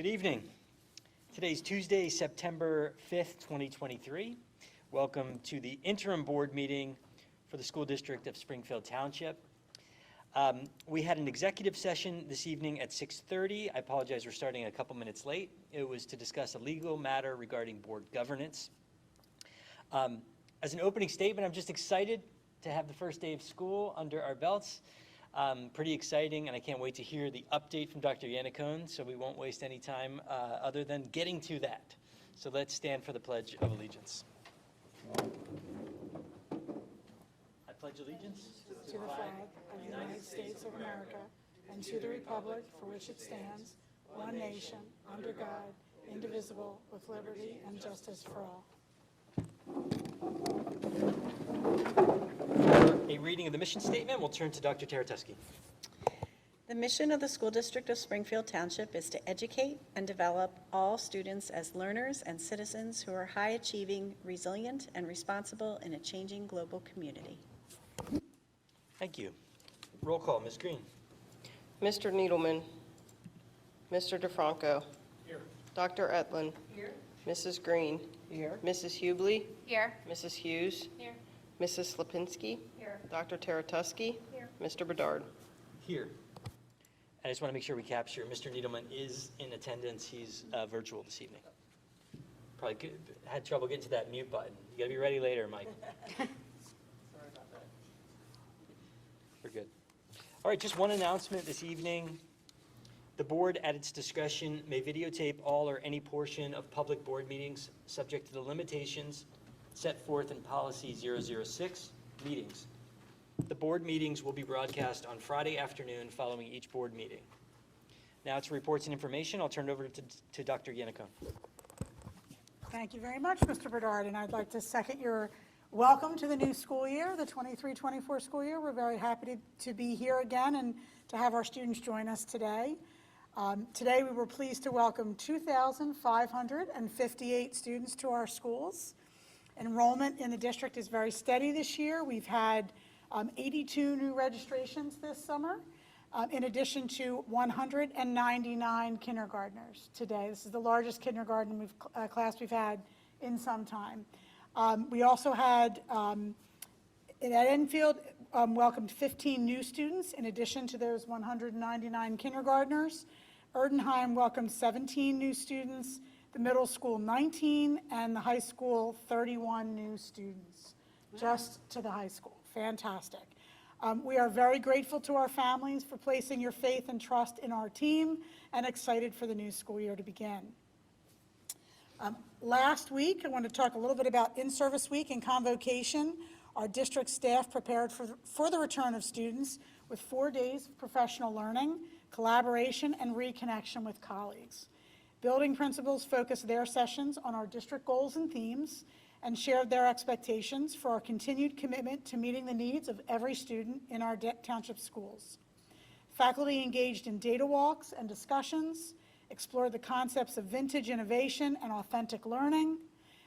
Good evening. Today's Tuesday, September 5th, 2023. Welcome to the interim board meeting for the school district of Springfield Township. We had an executive session this evening at 6:30. I apologize, we're starting a couple minutes late. It was to discuss a legal matter regarding board governance. As an opening statement, I'm just excited to have the first day of school under our belts. Pretty exciting, and I can't wait to hear the update from Dr. Yannicone, so we won't waste any time other than getting to that. So let's stand for the Pledge of Allegiance. I pledge allegiance to the flag of the United States of America and to the republic for which it stands, one nation, under God, indivisible, with liberty and justice for all. For a reading of the mission statement, we'll turn to Dr. Taratuski. The mission of the School District of Springfield Township is to educate and develop all students as learners and citizens who are high-achieving, resilient, and responsible in a changing global community. Thank you. Roll call, Ms. Green. Mr. Needleman. Mr. DeFranco. Here. Dr. Etlin. Here. Mrs. Green. Here. Mrs. Hubley. Here. Mrs. Hughes. Here. Mrs. Slapinski. Here. Dr. Taratuski. Here. Mr. Bedard. Here. I just want to make sure we capture Mr. Needleman is in attendance. He's virtual this evening. Probably had trouble getting to that mute button. You got to be ready later, Mike. Sorry about that. We're good. All right, just one announcement this evening. The board, at its discretion, may videotape all or any portion of public board meetings subject to the limitations set forth in Policy 006, meetings. The board meetings will be broadcast on Friday afternoon following each board meeting. Now to reports and information, I'll turn it over to Dr. Yannicone. Thank you very much, Mr. Bedard, and I'd like to second your welcome to the new school year, the 23-24 school year. We're very happy to be here again and to have our students join us today. Today we were pleased to welcome 2,558 students to our schools. Enrollment in the district is very steady this year. We've had 82 new registrations this summer, in addition to 199 kindergartners today. This is the largest kindergarten class we've had in some time. We also had, at Enfield, welcomed 15 new students in addition to those 199 kindergartners. Erdenheim welcomed 17 new students, the middle school 19, and the high school 31 new students, just to the high school. Fantastic. We are very grateful to our families for placing your faith and trust in our team and excited for the new school year to begin. Last week, I want to talk a little bit about in-service week and convocation. Our district staff prepared for the return of students with 4 days of professional learning, collaboration, and reconnection with colleagues. Building principals focused their sessions on our district goals and themes and shared their expectations for our continued commitment to meeting the needs of every student in our township schools. Faculty engaged in data walks and discussions, explored the concepts of vintage innovation and authentic learning,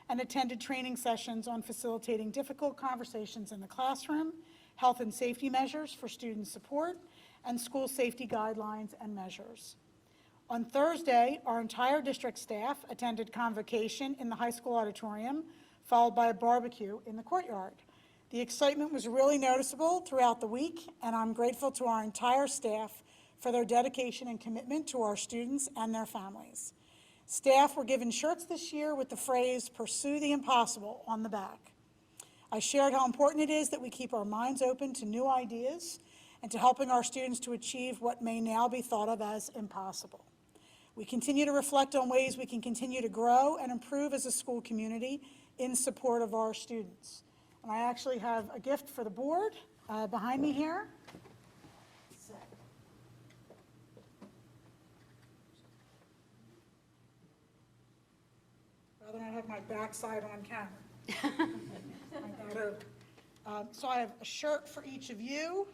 and attended training sessions on facilitating difficult conversations in the classroom, health and safety measures for student support, and school safety guidelines and measures. On Thursday, our entire district staff attended convocation in the high school auditorium, followed by a barbecue in the courtyard. The excitement was really noticeable throughout the week, and I'm grateful to our entire staff for their dedication and commitment to our students and their families. Staff were given shirts this year with the phrase, "Pursue the impossible," on the back. I shared how important it is that we keep our minds open to new ideas and to helping our students to achieve what may now be thought of as impossible. We continue to reflect on ways we can continue to grow and improve as a school community in support of our students. And I actually have a gift for the board behind me here. Rather not have my backside on camera. So I have a shirt for each of you,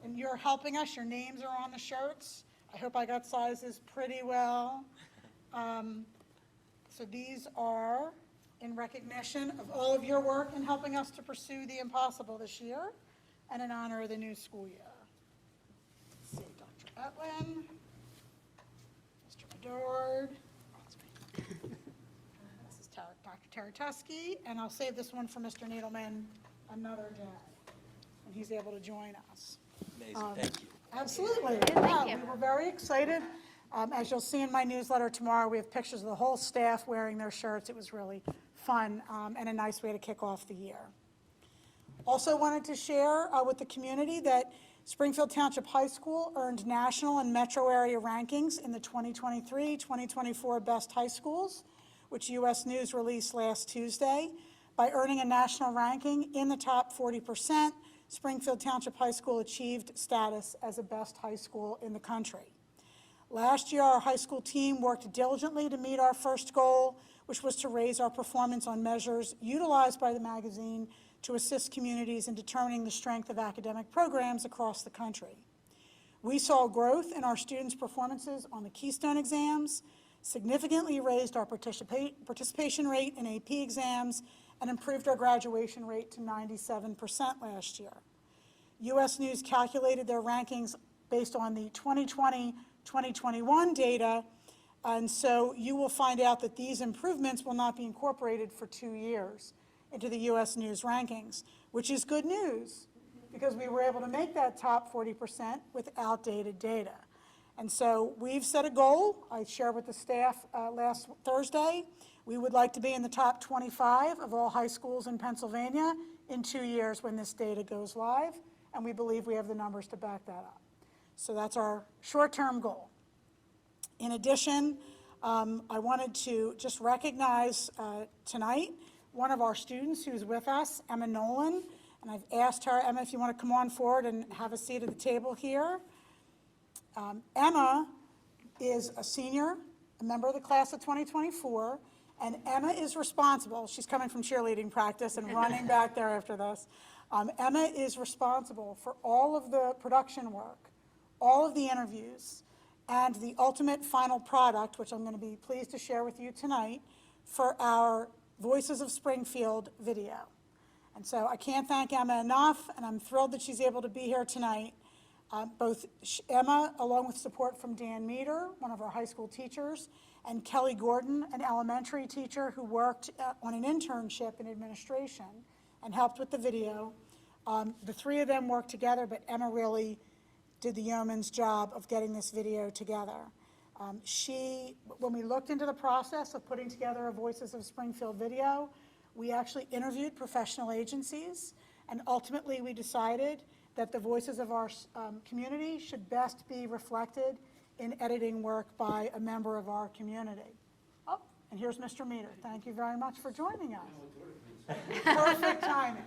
and you're helping us. Your names are on the shirts. I hope I got sizes pretty well. So these are in recognition of all of your work in helping us to pursue the impossible this year and in honor of the new school year. Let's see, Dr. Etlin, Mr. Bedard, Taratusky, and I'll save this one for Mr. Needleman another day, when he's able to join us. Amazing, thank you. Absolutely. Yeah, we were very excited. As you'll see in my newsletter tomorrow, we have pictures of the whole staff wearing their shirts. It was really fun and a nice way to kick off the year. Also wanted to share with the community that Springfield Township High School earned national and metro area rankings in the 2023-2024 Best High Schools, which U.S. News released last Tuesday. By earning a national ranking in the top 40%, Springfield Township High School achieved status as a best high school in the country. Last year, our high school team worked diligently to meet our first goal, which was to raise our performance on measures utilized by the magazine to assist communities in determining the strength of academic programs across the country. We saw growth in our students' performances on the Keystone exams, significantly raised our participation rate in AP exams, and improved our graduation rate to 97% last year. U.S. News calculated their rankings based on the 2020-2021 data, and so you will find out that these improvements will not be incorporated for 2 years into the U.S. News rankings, which is good news because we were able to make that top 40% with outdated data. And so we've set a goal. I shared with the staff last Thursday. We would like to be in the top 25 of all high schools in Pennsylvania in 2 years when this data goes live, and we believe we have the numbers to back that up. So that's our short-term goal. In addition, I wanted to just recognize tonight one of our students who's with us, Emma Nolan, and I've asked her, Emma, if you want to come on forward and have a seat at the table here. Emma is a senior, a member of the class of 2024, and Emma is responsible. She's coming from cheerleading practice and running back there after this. Emma is responsible for all of the production work, all of the interviews, and the ultimate final product, which I'm going to be pleased to share with you tonight, for our Voices of Springfield video. And so I can't thank Emma enough, and I'm thrilled that she's able to be here tonight. Both Emma, along with support from Dan Meter, one of our high school teachers, and Kelly Gordon, an elementary teacher who worked on an internship in administration and helped with the video. The three of them worked together, but Emma really did the yeoman's job of getting this video together. When we looked into the process of putting together a Voices of Springfield video, we actually interviewed professional agencies, and ultimately we decided that the voices of our community should best be reflected in editing work by a member of our community. Oh, and here's Mr. Meter. Thank you very much for joining us. Perfect timing.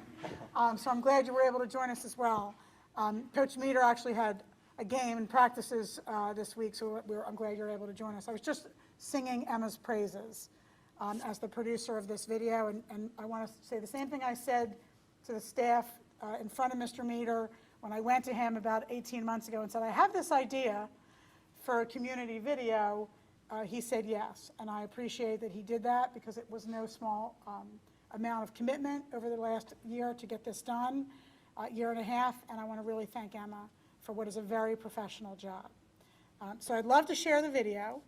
So I'm glad you were able to join us as well. Coach Meter actually had a game and practices this week, so I'm glad you're able to join us. I was just singing Emma's praises as the producer of this video, and I want to say the same thing I said to the staff in front of Mr. Meter when I went to him about 18 months ago and said, I have this idea for a community video. He said yes, and I appreciate that he did that because it was no small amount of commitment over the last year to get this done, year and a half, and I want to really thank Emma for what is a very professional job. So I'd love to share the video.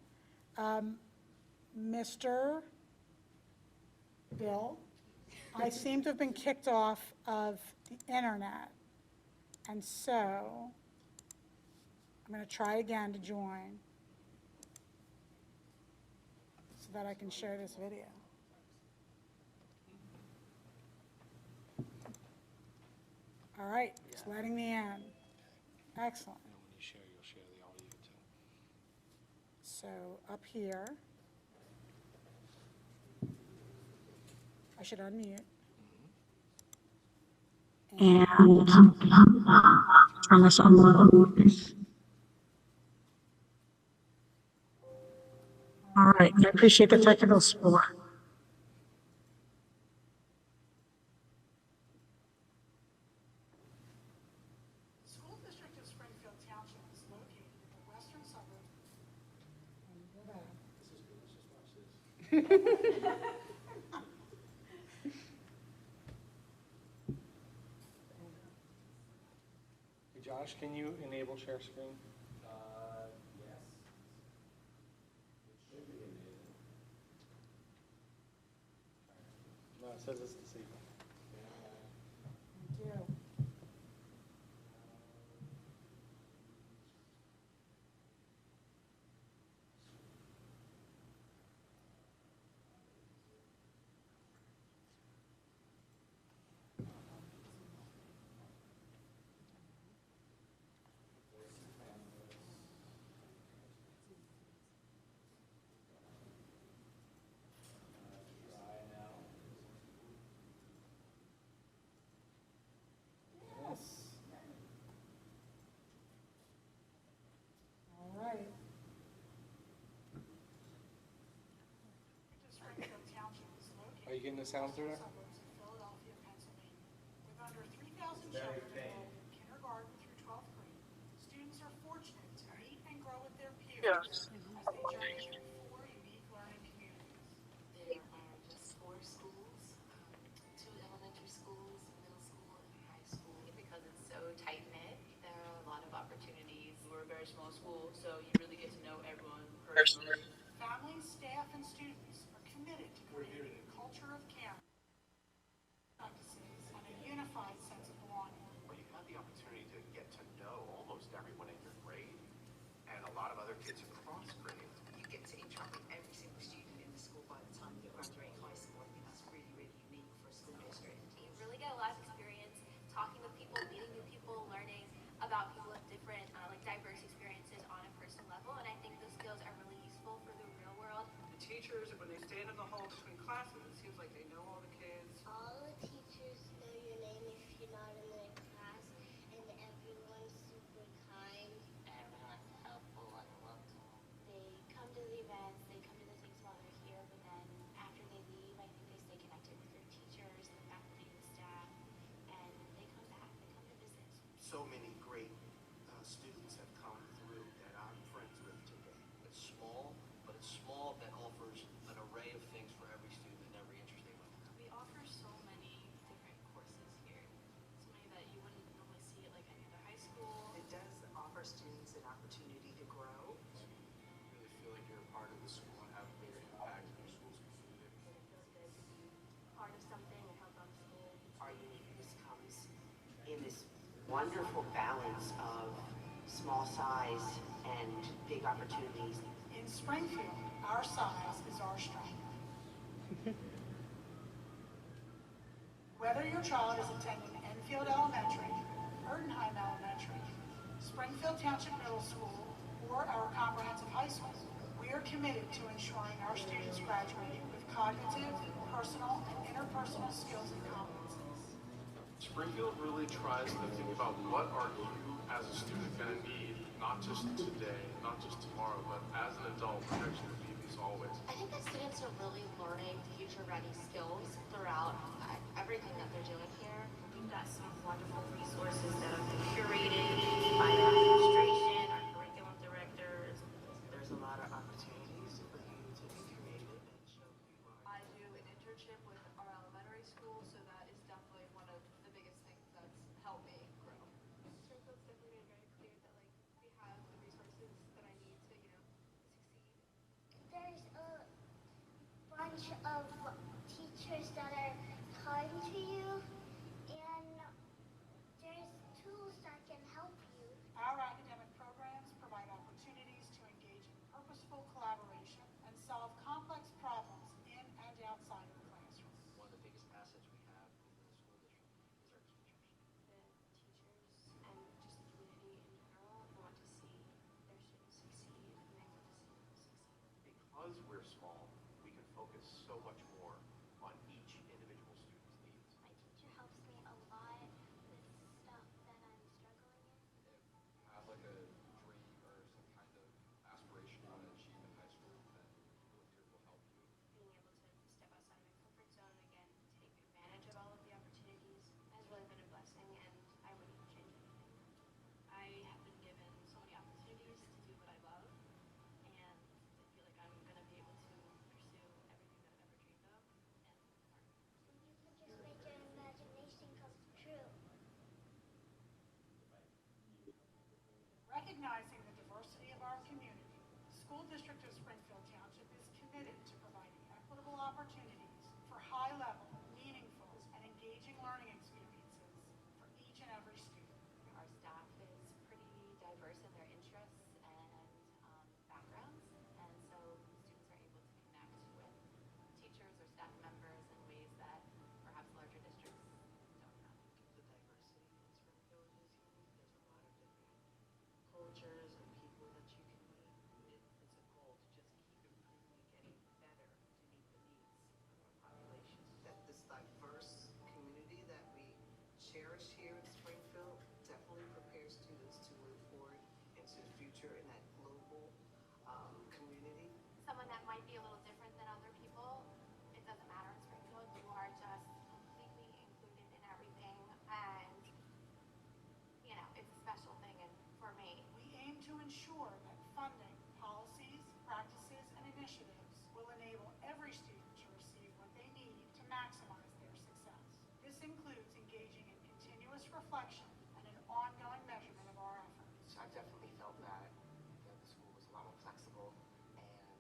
Mr. Bill, I seem to have been kicked off of the internet, and so I'm going to try again to join so that I can share this video. All right, it's letting me in. Excellent. And when you share, you'll share the audio too. So up here, I should unmute. And turn this on low. All right, I appreciate the technical support. School District of Springfield Township is located in the western suburb. Hey Josh, can you enable share screen? Yes. It should be enabled. says it's this evening. Thank you. Yes. All right. Springfield Township is located Are you getting the sound through there? suburbs of Philadelphia, Pennsylvania. With under 3,000 children enrolled in kindergarten through 12th grade, students are fortunate to meet and grow with their peers as they journey through 4 unique learning communities. There are just 4 schools, 2 elementary schools, middle school, and high school. Because it's so tight-knit, there are a lot of opportunities. We're a very small school, so you really get to know everyone personally. Families, staff, and students are committed to creating a culture of care, practices, and a unified sense of belonging. Well, you have the opportunity to get to know almost everyone in your grade and a lot of other kids across grades. You get to interact with every single student in the school by the time you graduate high school. I think that's really, really unique for a school district. You really get a lot of experience talking with people, meeting new people, learning about people with different, diverse experiences on a personal level. And I think those skills are really useful for the real world. The teachers, when they stand in the hall between classes, it seems like they know all the kids. All the teachers know your name if you're not in their class, and everyone's super kind. Everyone's helpful and welcome. They come to the events, they come to the things while they're here, but then after they leave, I think they stay connected with their teachers, the faculty, the staff, and they come back, they come to visit. So many great students have come through that I'm friends with today. It's small, but it's small that offers an array of things for every student and every interest they might have. We offer so many different courses here, so many that you wouldn't normally see at any other high school. It does offer students an opportunity to grow. You really feel like you're a part of the school and have a bigger impact in your school's community. And it feels good to be part of something and help out the school. Our uniqueness comes in this wonderful balance of small size and big opportunities. In Springfield, our size is our strength. Whether your child is attending Enfield Elementary, Erdenheim Elementary, Springfield Township Middle School, or our comprehensive high school, we are committed to ensuring our students graduate with cognitive, personal, and interpersonal skills and competencies. Springfield really tries to think about what are you as a student going to need, not just today, not just tomorrow, but as an adult, what actually need these always. I think that students are really learning future-ready skills throughout everything that they're doing here. We've got some wonderful resources that have been curated by our administration, our curriculum directors. There's a lot of opportunities for you to be creative and show who you are. I do an internship with our elementary school, so that is definitely one of the biggest things that's helped me grow. Springfield's definitely made it very clear that we have the resources that I need to, succeed. There's a bunch of teachers that are kind to you, and there's tools that can help you. Our academic programs provide opportunities to engage in purposeful collaboration and solve complex problems in and outside of the classroom. One of the biggest assets we have in the school district is our teachers. The teachers and just the community in general want to see their students succeed, and they want to see them succeed. Because we're small, we can focus so much more on each individual student's needs. My teacher helps me a lot with stuff that I'm struggling in. If you have like a dream or some kind of aspiration you want to achieve in high school, then people here will help you. Being able to step outside of my comfort zone and again, take advantage of all of the opportunities has really been a blessing, and I wouldn't change anything. I have been given so many opportunities to do what I love, and I feel like I'm going to be able to pursue everything that I've ever dreamed of. This includes engaging in continuous reflection and an ongoing measurement of our efforts. I've definitely felt that the school was a lot more flexible and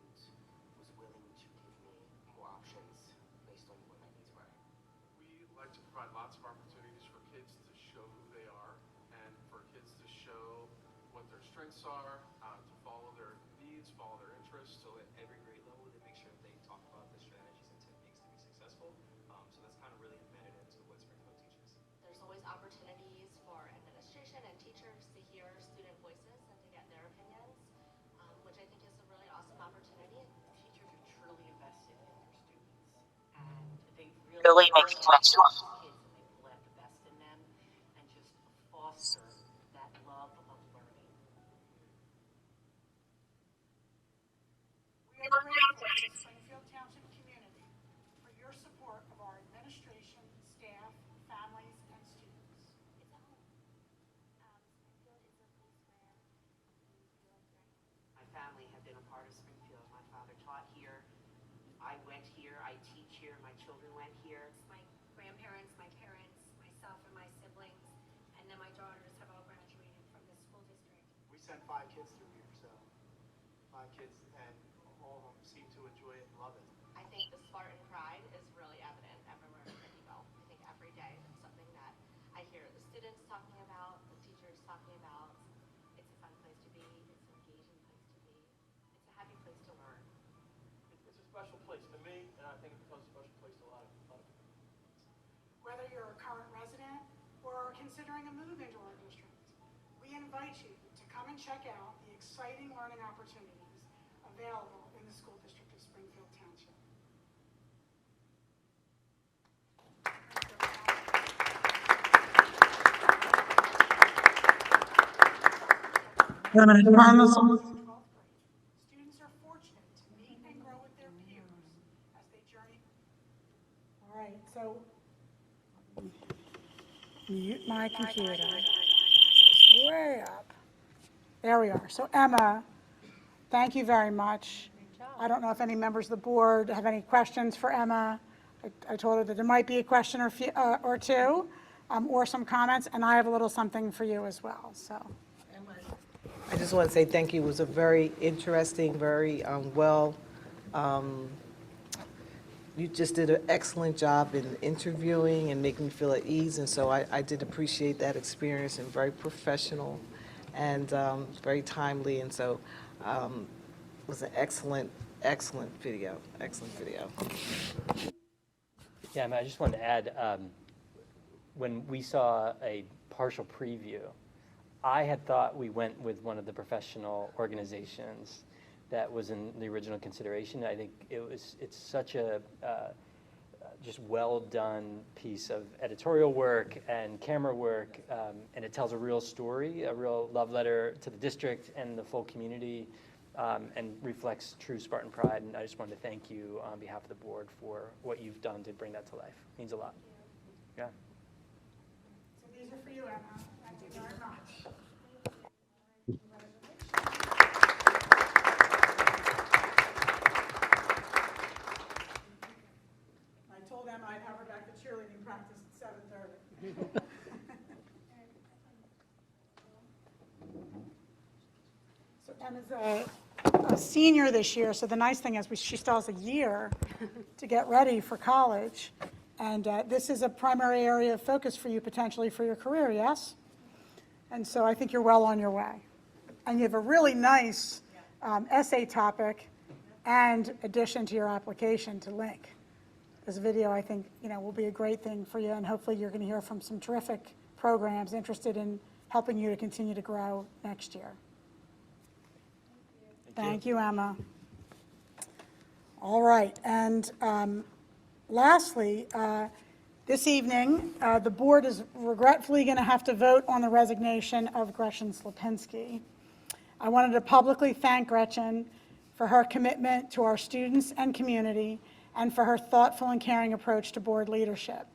was willing to give me more options based on what my needs were. We like to provide lots of opportunities for kids to show who they are and for kids to show what their strengths are, to follow their needs, follow their interests. So at every grade level, they make sure that they talk about the strategies and techniques to be successful. So that's kind of really embedded into what Springfield teaches. There's always opportunities for administration and teachers to hear student voices and to get their opinions, which I think is a really awesome opportunity. Teachers are truly invested in their students, and they really make kids, and they blend the best in them and just foster that love of learning. We are grateful to the Springfield Township community for your support of our administration, staff, families, and students. It's a home. Springfield is a place where you feel very home. My family have been a part of Springfield. My father taught here. I went here. I teach here. My children went here. My grandparents, my parents, myself, and my siblings, and then my daughters have all graduated from this school district. We sent 5 kids through here, so 5 kids, and all of them seem to enjoy it and love it. I think the Spartan pride is really evident everywhere that you go. I think every day it's something that I hear the students talking about, the teachers talking about. It's a fun place to be. It's an engaging place to be. It's a happy place to learn. It's a special place to me, and I think it becomes a special place to a lot of people. Whether you're a current resident or are considering a move into our district, we invite you to come and check out the exciting learning opportunities available in the school district of Springfield Township. I'm going to turn this on. 12th grade. Students are fortunate to meet and grow with their peers as they journey. All right, so mute my computer. It's way up. There we are. So Emma, thank you very much. I don't know if any members of the board have any questions for Emma. I told her that there might be a question or two, or some comments, and I have a little something for you as well, so. I just want to say thank you. It was a very interesting, very you just did an excellent job in interviewing and making me feel at ease, and so I did appreciate that experience, and very professional and very timely, and so it was an excellent video, excellent video. Yeah, I just wanted to add, when we saw a partial preview, I had thought we went with one of the professional organizations that was in the original consideration. I think it's such a just well-done piece of editorial work and camera work, and it tells a real story, a real love letter to the district and the full community, and reflects true Spartan pride. And I just wanted to thank you on behalf of the board for what you've done to bring that to life. It means a lot. Yeah. So these are for you, Emma. Thank you very much. I told Emma I'd have her back to cheerleading practice at 7:30. So Emma's a senior this year, so the nice thing is she still has a year to get ready for college. And this is a primary area of focus for you potentially for your career, yes? And so I think you're well on your way. And you have a really nice essay topic and addition to your application to link. This video, I think, will be a great thing for you, and hopefully you're going to hear from some terrific programs interested in helping you to continue to grow next year. Thank you, Emma. All right, and lastly, this evening, the board is regretfully going to have to vote on the resignation of Gretchen Slapinski. I wanted to publicly thank Gretchen for her commitment to our students and community, and for her thoughtful and caring approach to board leadership.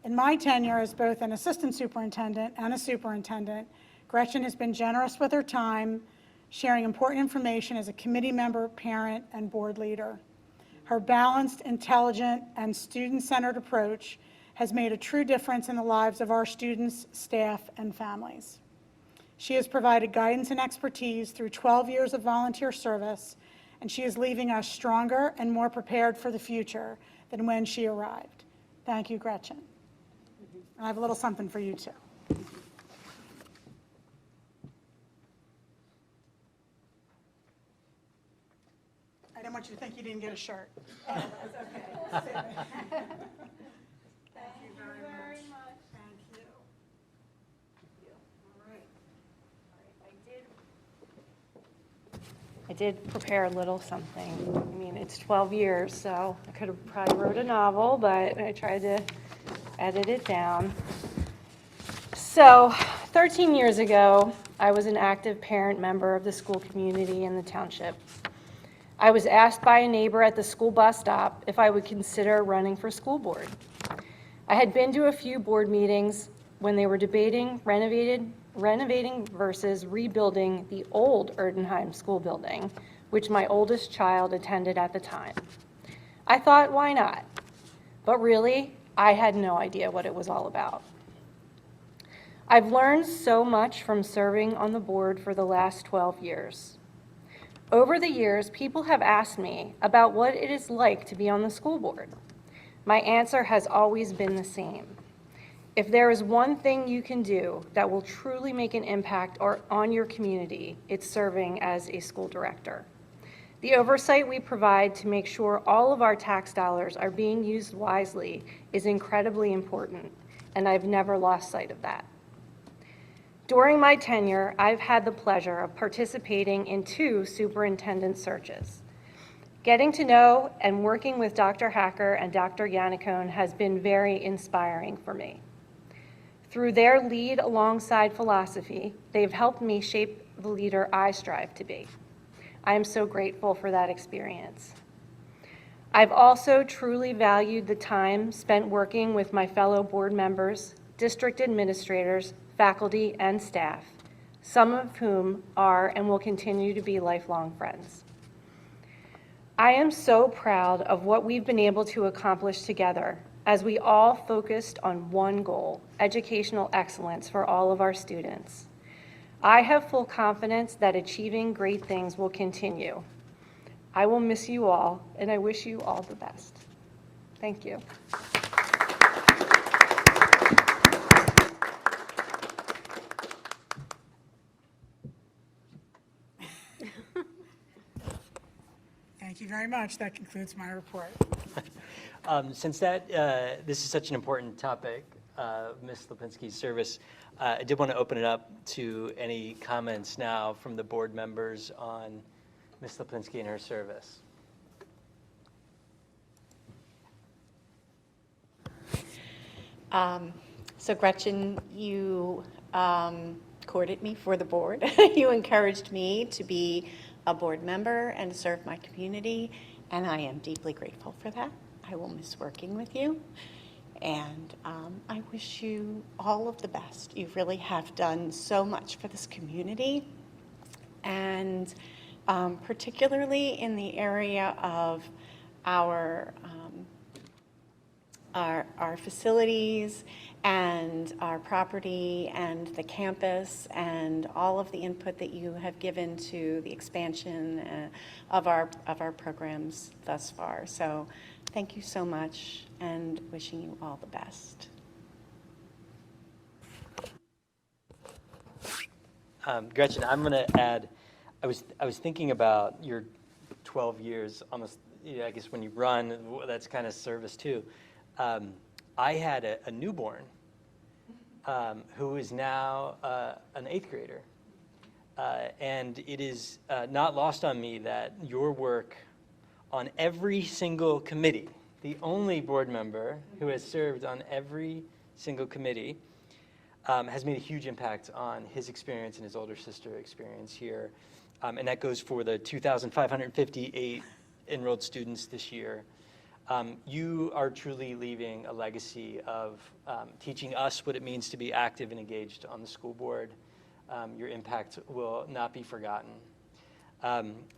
In my tenure as both an assistant superintendent and a superintendent, Gretchen has been generous with her time, sharing important information as a committee member, parent, and board leader. Her balanced, intelligent, and student-centered approach has made a true difference in the lives of our students, staff, and families. She has provided guidance and expertise through 12 years of volunteer service, and she is leaving us stronger and more prepared for the future than when she arrived. Thank you, Gretchen. And I have a little something for you, too. I didn't want you to think you didn't get a shirt. Oh, that's okay. Thank you very much. Thank you. All right. I did prepare a little something. I mean, it's 12 years, so I could have probably wrote a novel, but I tried to edit it down. So 13 years ago, I was an active parent member of the school community in the township. I was asked by a neighbor at the school bus stop if I would consider running for school board. I had been to a few board meetings when they were debating renovating versus rebuilding the old Erdenheim school building, which my oldest child attended at the time. I thought, why not? But really, I had no idea what it was all about. I've learned so much from serving on the board for the last 12 years. Over the years, people have asked me about what it is like to be on the school board. My answer has always been the same. If there is one thing you can do that will truly make an impact on your community, it's serving as a school director. The oversight we provide to make sure all of our tax dollars are being used wisely is incredibly important, and I've never lost sight of that. During my tenure, I've had the pleasure of participating in 2 superintendent searches. Getting to know and working with Dr. Hacker and Dr. Yannicone has been very inspiring for me. Through their lead alongside philosophy, they've helped me shape the leader I strive to be. I am so grateful for that experience. I've also truly valued the time spent working with my fellow board members, district administrators, faculty, and staff, some of whom are and will continue to be lifelong friends. I am so proud of what we've been able to accomplish together as we all focused on one goal, educational excellence for all of our students. I have full confidence that achieving great things will continue. I will miss you all, and I wish you all the best. Thank you. Thank you very much. That concludes my report. Since this is such an important topic, Ms. Lipinski's service, I did want to open it up to any comments now from the board members on Ms. Lipinski and her service. So Gretchen, you courted me for the board. You encouraged me to be a board member and serve my community, and I am deeply grateful for that. I will miss working with you, and I wish you all of the best. You really have done so much for this community, and particularly in the area of our facilities and our property and the campus and all of the input that you have given to the expansion of our programs thus far. So thank you so much, and wishing you all the best. Gretchen, I'm going to add, I was thinking about your 12 years, almost, I guess when you run, that's kind of service too. I had a newborn who is now an 8th grader. And it is not lost on me that your work on every single committee, the only board member who has served on every single committee, has made a huge impact on his experience and his older sister experience here. And that goes for the 2,558 enrolled students this year. You are truly leaving a legacy of teaching us what it means to be active and engaged on the school board. Your impact will not be forgotten.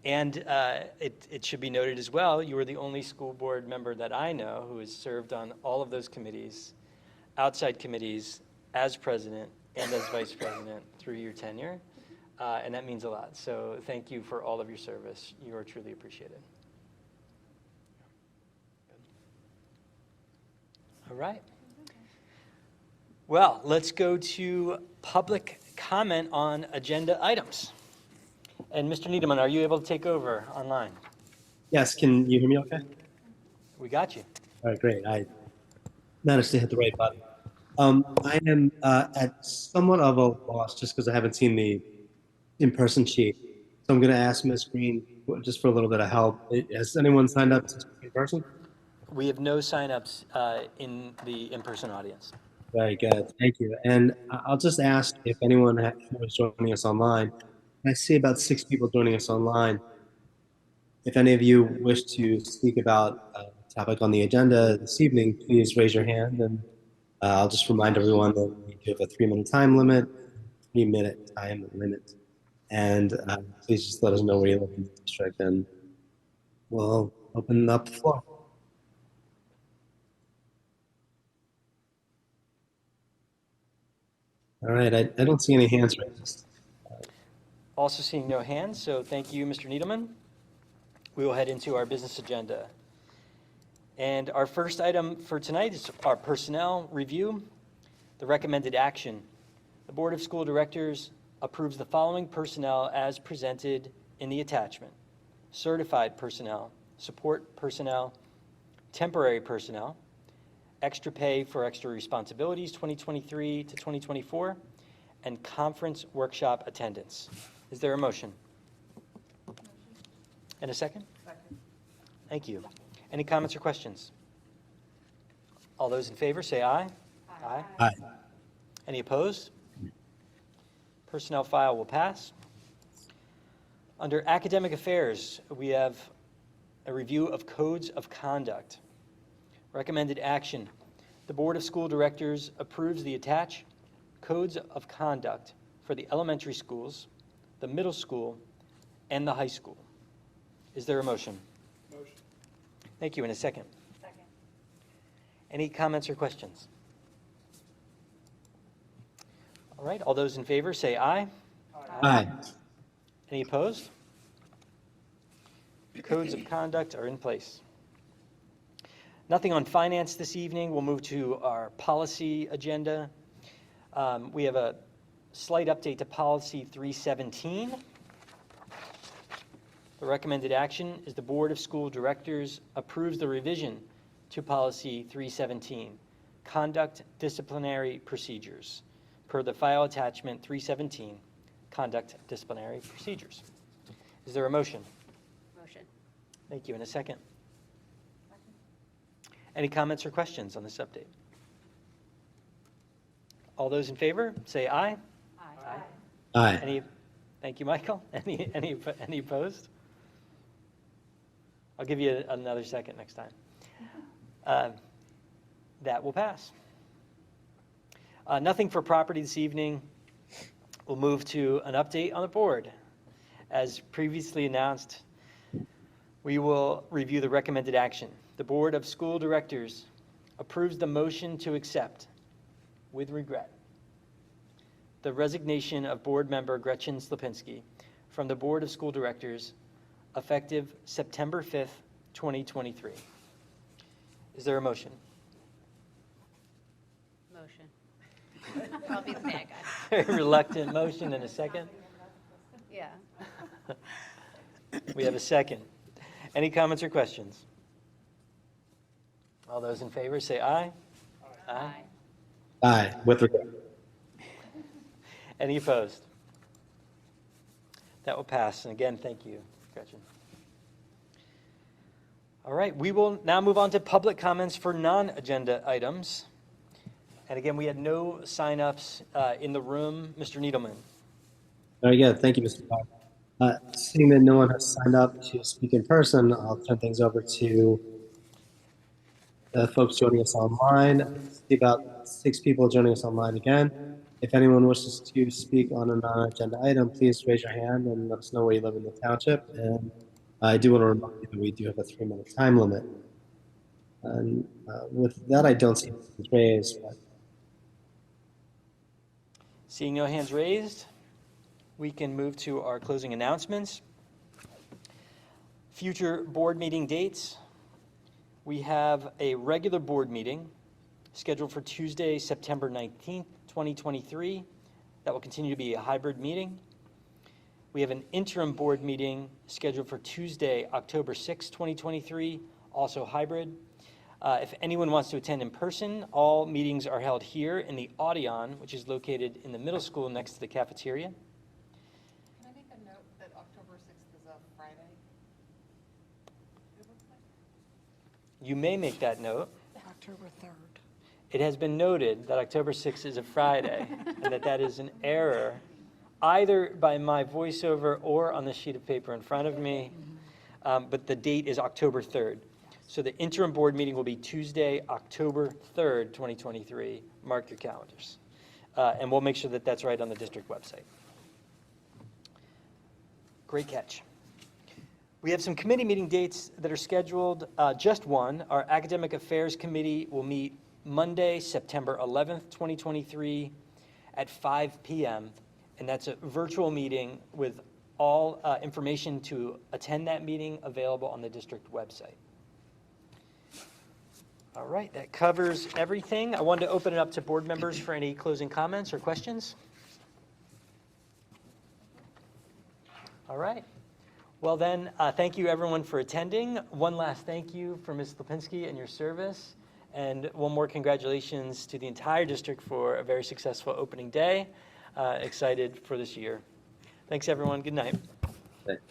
It should be noted as well, you are the only school board member that I know who has served on all of those committees outside committees as president and as vice president through your tenure, and that means a lot. So thank you for all of your service. You are truly appreciated. All right. Well, let's go to public comment on agenda items. And Mr. Needleman, are you able to take over online? Yes, can you hear me okay? We got you. All right, great. I managed to hit the right button. I am at somewhat of a loss just because I haven't seen the in-person sheet. So I'm going to ask Ms. Green just for a little bit of help. Has anyone signed up to speak in person? We have no signups in the in-person audience. Very good. Thank you. And I'll just ask if anyone who is joining us online, I see about 6 people joining us online. If any of you wish to speak about a topic on the agenda this evening, please raise your hand, and I'll just remind everyone that we do have a 3-minute time limit, and please just let us know where you live in the district, and we'll open up the floor. All right, I don't see any hands raised. Also seeing no hands, so thank you, Mr. Needleman. We will head into our business agenda. And our first item for tonight is our personnel review. The recommended action. The Board of School Directors approves the following personnel as presented in the attachment: certified personnel, support personnel, temporary personnel, extra pay for extra responsibilities 2023 to 2024, and conference workshop attendance. Is there a motion? And a second? Second. Thank you. Any comments or questions? All those in favor say aye. Aye. Aye. Any opposed? Personnel file will pass. Under academic affairs, we have a review of codes of conduct. Recommended action. The Board of School Directors approves the attached codes of conduct for the elementary schools, the middle school, and the high school. Is there a motion? Motion. Thank you. In a second. Second. Any comments or questions? All right. All those in favor say aye. Aye. Any opposed? Codes of conduct are in place. Nothing on finance this evening. We'll move to our policy agenda. We have a slight update to policy 317. The recommended action is the Board of School Directors approves the revision to policy 317, conduct disciplinary procedures, per the file attachment 317, conduct disciplinary procedures. Is there a motion? Motion. Thank you. In a second. Any comments or questions on this update? All those in favor, say aye. Aye. Aye. Any? Thank you, Michael. Any opposed? I'll give you another second next time. That will pass. Nothing for property this evening. We'll move to an update on the board. As previously announced, we will review the recommended action. The Board of School Directors approves the motion to accept, with regret, the resignation of board member Gretchen Slipinski from the Board of School Directors effective September 5th, 2023. Is there a motion? Motion. I'll be the bad guy. Very reluctant motion. In a second. Yeah. We have a second. Any comments or questions? All those in favor say aye. Aye. Aye, with regret. Any opposed? That will pass. And again, thank you, Gretchen. All right, we will now move on to public comments for non-agenda items. And again, we had no sign-ups in the room. Mr. Needleman. Very good. Thank you, Mr. Park. Seeing that no one has signed up to speak in person, I'll turn things over to the folks joining us online. I see about 6 people joining us online again. If anyone wishes to speak on a non-agenda item, please raise your hand and let us know where you live in the township. And I do want to remind you that we do have a 3-minute time limit. And with that, I don't see hands raised. But Seeing no hands raised, we can move to our closing announcements. Future board meeting dates. We have a regular board meeting scheduled for Tuesday, September 19th, 2023. That will continue to be a hybrid meeting. We have an interim board meeting scheduled for Tuesday, October 6th, 2023, also hybrid. If anyone wants to attend in person, all meetings are held here in the Audion, which is located in the middle school next to the cafeteria. Can I make a note that October 6th is a Friday? You may make that note. October 3rd. It has been noted that October 6th is a Friday, and that is an error, either by my voiceover or on the sheet of paper in front of me, but the date is October 3rd. So the interim board meeting will be Tuesday, October 3rd, 2023. Mark your calendars. And we'll make sure that that's right on the district website. Great catch. We have some committee meeting dates that are scheduled. Just one, our Academic Affairs Committee will meet Monday, September 11th, 2023 at 5 p.m. And that's a virtual meeting with all information to attend that meeting available on the district website. All right, that covers everything. I wanted to open it up to board members for any closing comments or questions. All right. Well then, thank you everyone for attending. One last thank you for Ms. Lipinski and your service. And one more congratulations to the entire district for a very successful opening day. Excited for this year. Thanks everyone, good night. Thanks.